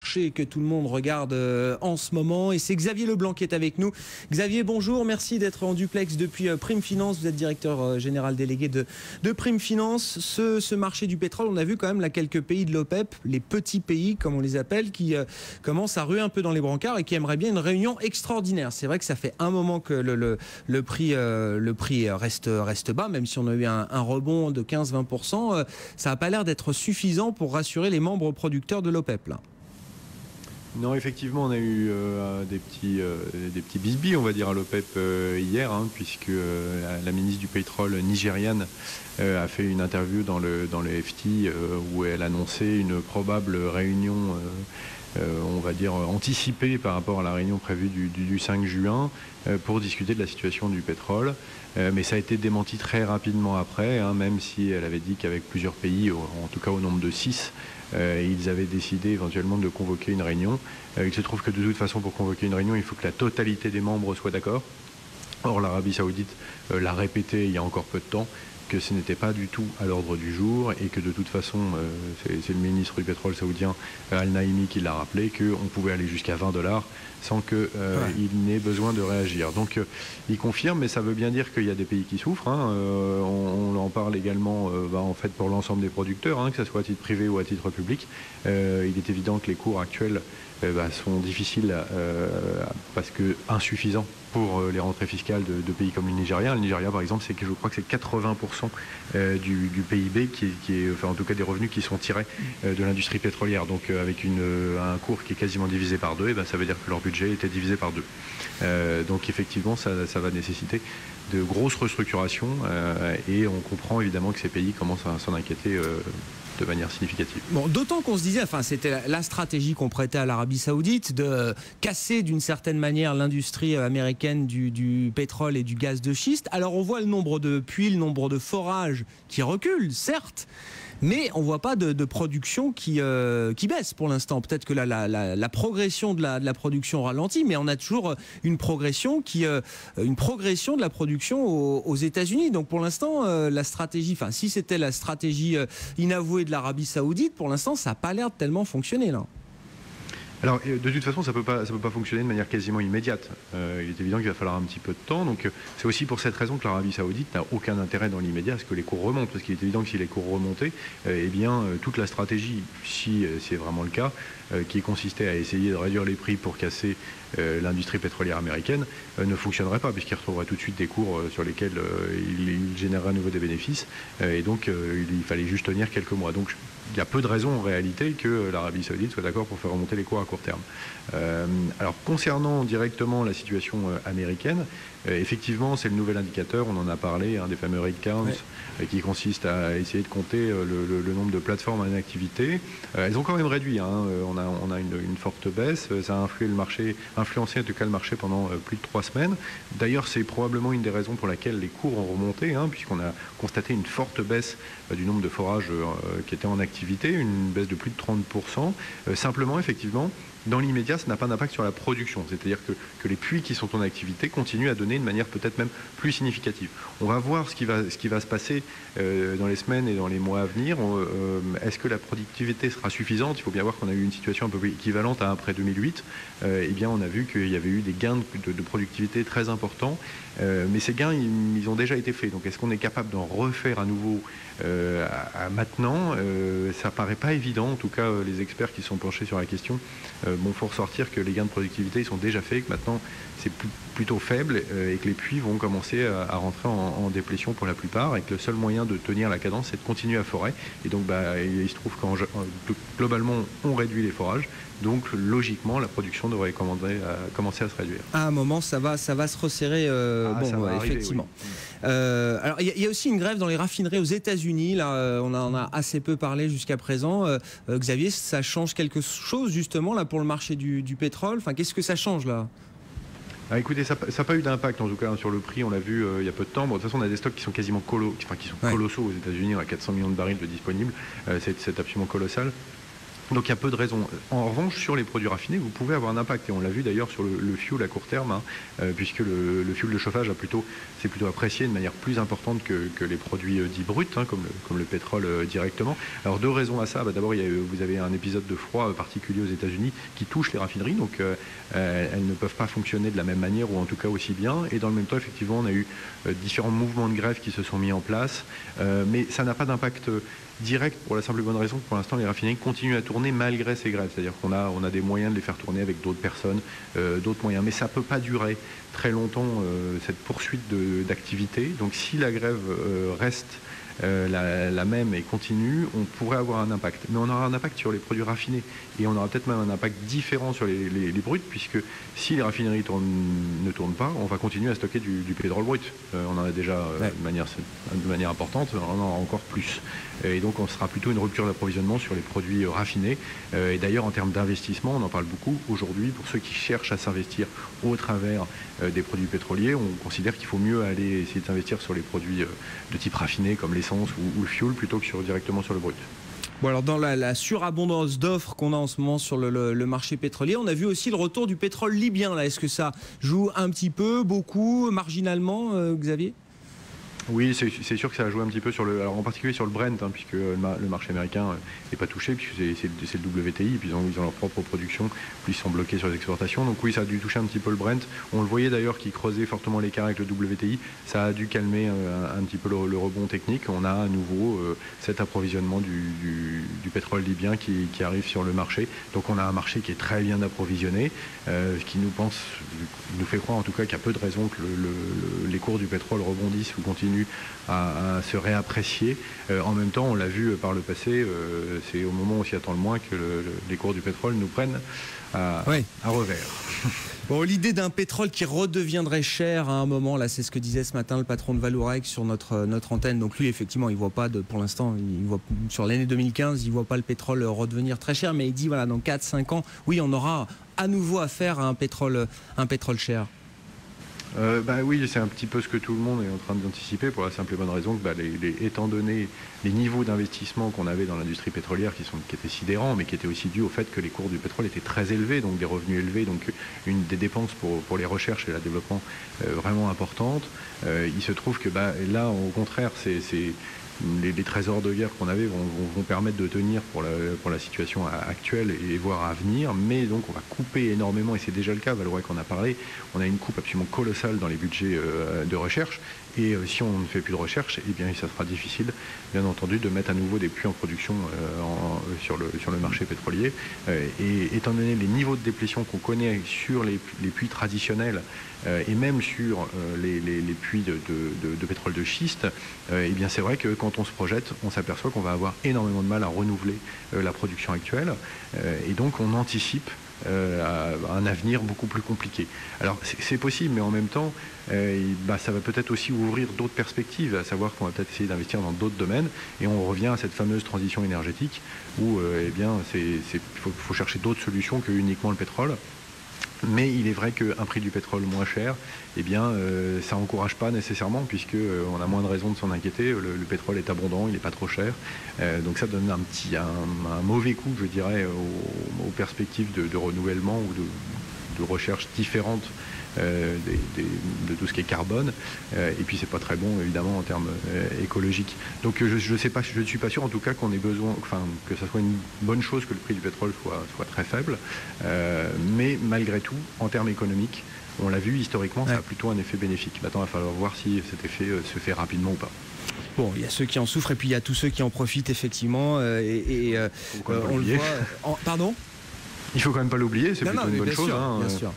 marché que tout le monde regarde en ce moment. Et c'est Xavier Leblanc qui est avec nous. Xavier, bonjour, merci d'être en duplex depuis Prime Finance. Vous êtes directeur général délégué de Prime Finance. Ce marché du pétrole, on a vu quand même là quelques pays de l'OPEP, les petits pays comme on les appelle, qui commencent à ruer un peu dans les brancards et qui aimeraient bien une réunion extraordinaire. C'est vrai que ça fait un moment que le prix reste bas, même si on a eu un rebond de 15-20%. Ça n'a pas l'air d'être suffisant pour rassurer les membres producteurs de l'OPEP là. Non, effectivement, on a eu des petits bisbis, on va dire, à l'OPEP hier, puisque la ministre du pétrole nigériane a fait une interview dans le FT où elle annonçait une probable réunion, on va dire, anticipée par rapport à la réunion prévue du 5 juin pour discuter de la situation du pétrole. Mais ça a été démenti très rapidement après, même si elle avait dit qu'avec plusieurs pays, en tout cas au nombre de 6, ils avaient décidé éventuellement de convoquer une réunion. Il se trouve que de toute façon, pour convoquer une réunion, il faut que la totalité des membres soient d'accord. Or, l'Arabie Saoudite l'a répété il y a encore peu de temps, que ce n'était pas du tout à l'ordre du jour et que de toute façon, c'est le ministre du pétrole saoudien Al-Naimi qui l'a rappelé, qu'on pouvait aller jusqu'à $20 sans qu'il n'ait besoin de réagir. Donc il confirme, mais ça veut bien dire qu'il y a des pays qui souffrent. On en parle également en fait pour l'ensemble des producteurs, que ce soit à titre privé ou à titre public. Il est évident que les cours actuels sont difficiles parce que insuffisants pour les rentrées fiscales de pays comme le Nigeria. Le Nigeria, par exemple, je crois que c'est 80% du PIB qui est, enfin en tout cas des revenus qui sont tirés de l'industrie pétrolière. Donc avec un cours qui est quasiment divisé par 2, ça veut dire que leur budget était divisé par 2. Donc effectivement, ça va nécessiter de grosses restructurations et on comprend évidemment que ces pays commencent à s'en inquiéter de manière significative. Bon, d'autant qu'on se disait, enfin c'était la stratégie qu'on prêtait à l'Arabie Saoudite de casser d'une certaine manière l'industrie américaine du pétrole et du gaz de schiste. Alors on voit le nombre de puits, le nombre de forages qui recule, certes, mais on ne voit pas de production qui baisse pour l'instant. Peut-être que la progression de la production ralentit, mais on a toujours une progression de la production aux États-Unis. Donc pour l'instant, la stratégie, enfin si c'était la stratégie inavouée de l'Arabie Saoudite, pour l'instant, ça n'a pas l'air de tellement fonctionner là. Alors, de toute façon, ça peut pas fonctionner de manière quasiment immédiate. Il est évident qu'il va falloir un petit peu de temps. Donc, c'est aussi pour cette raison que l'Arabie Saoudite n'a aucun intérêt dans l'immédiat à ce que les cours remontent. Parce qu'il est évident que si les cours remontaient, toute la stratégie, si c'est vraiment le cas, qui consistait à essayer de réduire les prix pour casser l'industrie pétrolière américaine, ne fonctionnerait pas, puisqu'il retrouverait tout de suite des cours sur lesquels il générerait à nouveau des bénéfices. Et donc, il fallait juste tenir quelques mois. Donc, il y a peu de raisons en réalité que l'Arabie Saoudite soit d'accord pour faire remonter les cours à court terme. Alors concernant directement la situation américaine, effectivement c'est le nouvel indicateur, on en a parlé, des fameux rig counts, qui consiste à essayer de compter le nombre de plateformes en activité. Elles ont quand même réduit, on a une forte baisse, ça a influencé en tout cas le marché pendant plus de 3 semaines. D'ailleurs c'est probablement une des raisons pour laquelle les cours ont remonté, puisqu'on a constaté une forte baisse du nombre de forages qui étaient en activité, une baisse de plus de 30%. Simplement, effectivement, dans l'immédiat, ça n'a pas d'impact sur la production. C'est-à-dire que les puits qui sont en activité continuent à donner de manière peut-être même plus significative. On va voir ce qui va se passer dans les semaines et dans les mois à venir. Est-ce que la productivité sera suffisante? Il faut bien voir qu'on a eu une situation un peu équivalente à après 2008. On a vu qu'il y avait eu des gains de productivité très importants. Mais ces gains, ils ont déjà été faits. Donc est-ce qu'on est capable d'en refaire à nouveau maintenant? Ça paraît pas évident. En tout cas, les experts qui sont penchés sur la question faut ressortir que les gains de productivité ils sont déjà faits, que maintenant c'est plutôt faible et que les puits vont commencer à rentrer en déplétion pour la plupart et que le seul moyen de tenir la cadence c'est de continuer à forer. Et donc il se trouve qu'en globalement on réduit les forages. Donc logiquement la production devrait commencer à se réduire. À un moment ça va se resserrer effectivement. Oui. Alors il y a aussi une grève dans les raffineries aux États-Unis. Là on en a assez peu parlé jusqu'à présent. Xavier, ça change quelque chose justement là pour le marché du pétrole? Enfin, qu'est-ce que ça change là? Écoutez, ça n'a pas eu d'impact en tout cas sur le prix, on l'a vu il y a peu de temps. Bon, de toute façon, on a des stocks qui sont quasiment colossaux aux États-Unis, on a 400 millions de barils de disponibles, c'est absolument colossal. Donc il y a peu de raisons. En revanche, sur les produits raffinés, vous pouvez avoir un impact. Et on l'a vu d'ailleurs sur le fuel à court terme, hein, puisque le fuel de chauffage c'est plutôt apprécié de manière plus importante que les produits dits bruts, hein, comme le pétrole directement. Alors deux raisons à ça. D'abord, vous avez un épisode de froid particulier aux États-Unis qui touche les raffineries. Donc elles ne peuvent pas fonctionner de la même manière, ou en tout cas aussi bien. Et dans le même temps, effectivement, on a eu différents mouvements de grève qui se sont mis en place. Mais ça n'a pas d'impact direct pour la simple et bonne raison que pour l'instant les raffineries continuent à tourner malgré ces grèves. C'est-à-dire qu'on a des moyens de les faire tourner avec d'autres personnes, d'autres moyens. Mais ça ne peut pas durer très longtemps, cette poursuite d'activité. Donc si la grève reste la même et continue, on pourrait avoir un impact. Mais on aura un impact sur les produits raffinés. Et on aura peut-être même un impact différent sur les bruts, puisque si les raffineries ne tournent pas, on va continuer à stocker du pétrole brut. On en a déjà de manière importante, on en aura encore plus. Et donc on sera plutôt une rupture d'approvisionnement sur les produits raffinés. Et d'ailleurs, en termes d'investissement, on en parle beaucoup aujourd'hui. Pour ceux qui cherchent à s'investir au travers des produits pétroliers, on considère qu'il faut mieux aller essayer de s'investir sur les produits de type raffiné, comme l'essence ou le fuel, plutôt que directement sur le brut. Bon, alors dans la surabondance d'offres qu'on a en ce moment sur le marché pétrolier, on a vu aussi le retour du pétrole libyen. Est-ce que ça joue un petit peu, beaucoup, marginalement, Xavier ? Oui, c'est sûr que ça a joué un petit peu alors en particulier sur le Brent, hein, puisque le marché américain n'est pas touché, puisque c'est le WTI, puis ils ont leur propre production, puis ils sont bloqués sur les exportations. Donc oui, ça a dû toucher un petit peu le Brent. On le voyait d'ailleurs qui creusait fortement l'écart avec le WTI. Ça a dû calmer un petit peu le rebond technique. On a à nouveau cet approvisionnement du pétrole libyen qui arrive sur le marché. Donc on a un marché qui est très bien approvisionné, qui nous fait croire en tout cas qu'il y a peu de raisons que les cours du pétrole rebondissent ou continuent à se réapprécier. En même temps, on l'a vu par le passé, c'est au moment où on s'y attend le moins que les cours du pétrole nous prennent à revers. Bon, l'idée d'un pétrole qui redeviendrait cher à un moment, là, c'est ce que disait ce matin le patron de Vallourec sur notre antenne. Donc lui, effectivement, il voit pas pour l'instant, sur l'année 2015, il voit pas le pétrole redevenir très cher, mais il dit voilà, dans 4-5 ans, oui, on aura à nouveau affaire à un pétrole cher. Oui, c'est un petit peu ce que tout le monde est en train d'anticiper, pour la simple et bonne raison que étant donné les niveaux d'investissement qu'on avait dans l'industrie pétrolière qui étaient sidérants, mais qui étaient aussi dus au fait que les cours du pétrole étaient très élevés, donc des revenus élevés, donc des dépenses pour les recherches et le développement vraiment importantes. Il se trouve que là, au contraire, les trésors de guerre qu'on avait vont permettre de tenir pour la situation actuelle et voire à venir, mais donc on va couper énormément, et c'est déjà le cas, Vallourec en a parlé, on a une coupe absolument colossale dans les budgets de recherche, et si on ne fait plus de recherche, eh bien ça sera difficile, bien entendu, de mettre à nouveau des puits en production sur le marché pétrolier, et étant donné les niveaux de déplétion qu'on connaît sur les puits traditionnels, et même sur les puits de pétrole de schiste, eh bien c'est vrai que quand on se projette, on s'aperçoit qu'on va avoir énormément de mal à renouveler la production actuelle, et donc on anticipe un avenir beaucoup plus compliqué. Alors c'est possible, mais en même temps, ça va peut-être aussi ouvrir d'autres perspectives, à savoir qu'on va peut-être essayer d'investir dans d'autres domaines, et on revient à cette fameuse transition énergétique où faut chercher d'autres solutions que uniquement le pétrole. Mais il est vrai qu'un prix du pétrole moins cher, ça n'encourage pas nécessairement, puisqu'on a moins de raisons de s'en inquiéter. Le pétrole est abondant, il n'est pas trop cher. Donc ça donne un mauvais coup, je dirais, aux perspectives de renouvellement ou de recherche différentes de tout ce qui est carbone, et puis c'est pas très bon évidemment en termes écologiques. Donc je ne suis pas sûr en tout cas qu'on ait besoin, que ça soit une bonne chose que le prix du pétrole soit très faible, mais malgré tout, en termes économiques, on l'a vu historiquement, ça a plutôt un effet bénéfique. Maintenant, il va falloir voir si cet effet se fait rapidement ou pas. Bon, il y a ceux qui en souffrent et puis il y a tous ceux qui en profitent effectivement, on le voit. Pardon ? Il faut quand même pas l'oublier, c'est plutôt une bonne chose. Bien sûr.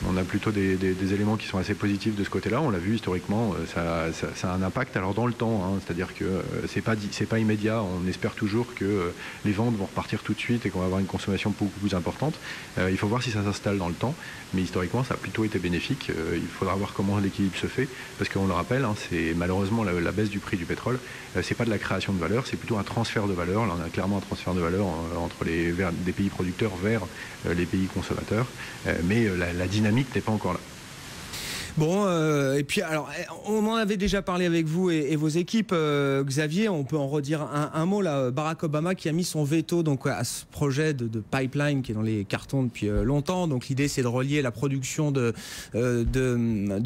On a plutôt des éléments qui sont assez positifs de ce côté-là. On l'a vu historiquement, ça a un impact. Alors dans le temps, c'est-à-dire que c'est pas immédiat. On espère toujours que les ventes vont repartir tout de suite et qu'on va avoir une consommation beaucoup plus importante. Il faut voir si ça s'installe dans le temps. Mais historiquement, ça a plutôt été bénéfique. Il faudra voir comment l'équilibre se fait, parce qu'on le rappelle, c'est malheureusement la baisse du prix du pétrole. C'est pas de la création de valeur, c'est plutôt un transfert de valeur. Là, on a clairement un transfert de valeur entre des pays producteurs vers les pays consommateurs. Mais la dynamique n'est pas encore là. Bon, et puis alors, on en avait déjà parlé avec vous et vos équipes, Xavier. On peut en redire un mot là. Barack Obama qui a mis son veto donc à ce projet de pipeline qui est dans les cartons depuis longtemps. Donc l'idée c'est de relier la production de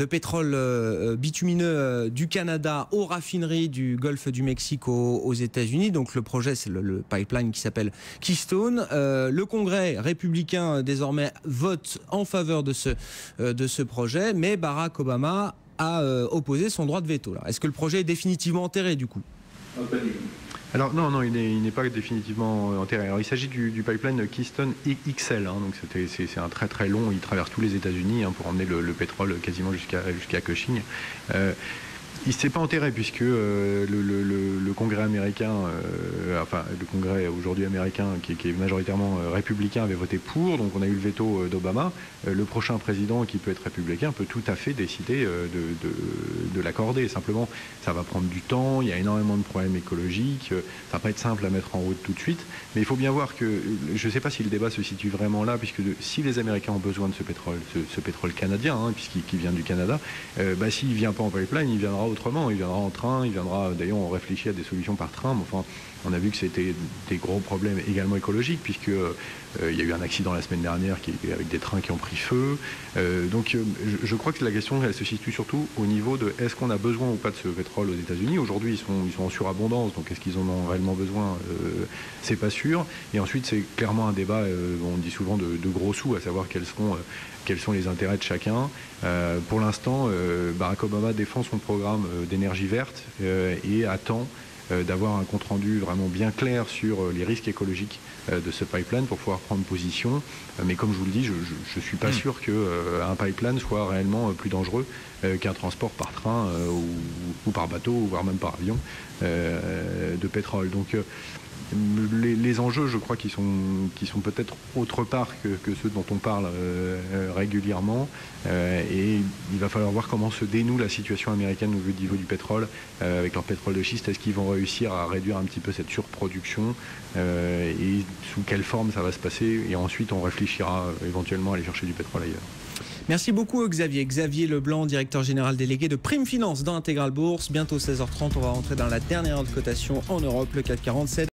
pétrole bitumineux du Canada aux raffineries du Golfe du Mexique aux États-Unis. Donc le projet c'est le pipeline qui s'appelle Keystone. Le Congrès républicain désormais vote en faveur de ce projet, mais Barack Obama a opposé son droit de veto. Est-ce que le projet est définitivement enterré du coup? Alors non, il n'est pas définitivement enterré. Alors il s'agit du pipeline Keystone XL, hein, donc c'est un très très long, il traverse tous les États-Unis pour emmener le pétrole quasiment jusqu'à Cushing. Il ne s'est pas enterré puisque le Congrès américain, enfin le Congrès aujourd'hui américain qui est majoritairement républicain avait voté pour, donc on a eu le veto d'Obama. Le prochain président qui peut être républicain peut tout à fait décider de l'accorder. Simplement, ça va prendre du temps, il y a énormément de problèmes écologiques, ça va pas être simple à mettre en route tout de suite. Mais il faut bien voir que, je ne sais pas si le débat se situe vraiment là, puisque si les Américains ont besoin de ce pétrole canadien, puisqu'il vient du Canada, s'il ne vient pas en pipeline, il viendra autrement, il viendra en train, d'ailleurs on réfléchit à des solutions par train, mais enfin on a vu que c'était des gros problèmes également écologiques puisque il y a eu un accident la semaine dernière avec des trains qui ont pris feu. Donc je crois que la question elle se situe surtout au niveau de est-ce qu'on a besoin ou pas de ce pétrole aux États-Unis. Aujourd'hui ils sont en surabondance, donc est-ce qu'ils en ont réellement besoin, c'est pas sûr. Et ensuite c'est clairement un débat, on dit souvent de gros sous, à savoir quels sont les intérêts de chacun. Pour l'instant, Barack Obama défend son programme d'énergie verte et attend d'avoir un compte-rendu vraiment bien clair sur les risques écologiques de ce pipeline pour pouvoir prendre position. Mais comme je vous le dis, je ne suis pas sûr qu'un pipeline soit réellement plus dangereux qu'un transport par train ou par bateau, voire même par avion de pétrole. Donc les enjeux, je crois, qui sont peut-être autre part que ceux dont on parle régulièrement. Et il va falloir voir comment se dénoue la situation américaine au niveau du pétrole, avec leur pétrole de schiste. Est-ce qu'ils vont réussir à réduire un petit peu cette surproduction et sous quelle forme ça va se passer? Et ensuite, on réfléchira éventuellement à aller chercher du pétrole ailleurs. Merci beaucoup Xavier. Xavier Leblanc, directeur général délégué de Prime Finance dans Intégral Bourse. Bientôt 16h30, on va rentrer dans la dernière heure de cotation en Europe, le CAC 47.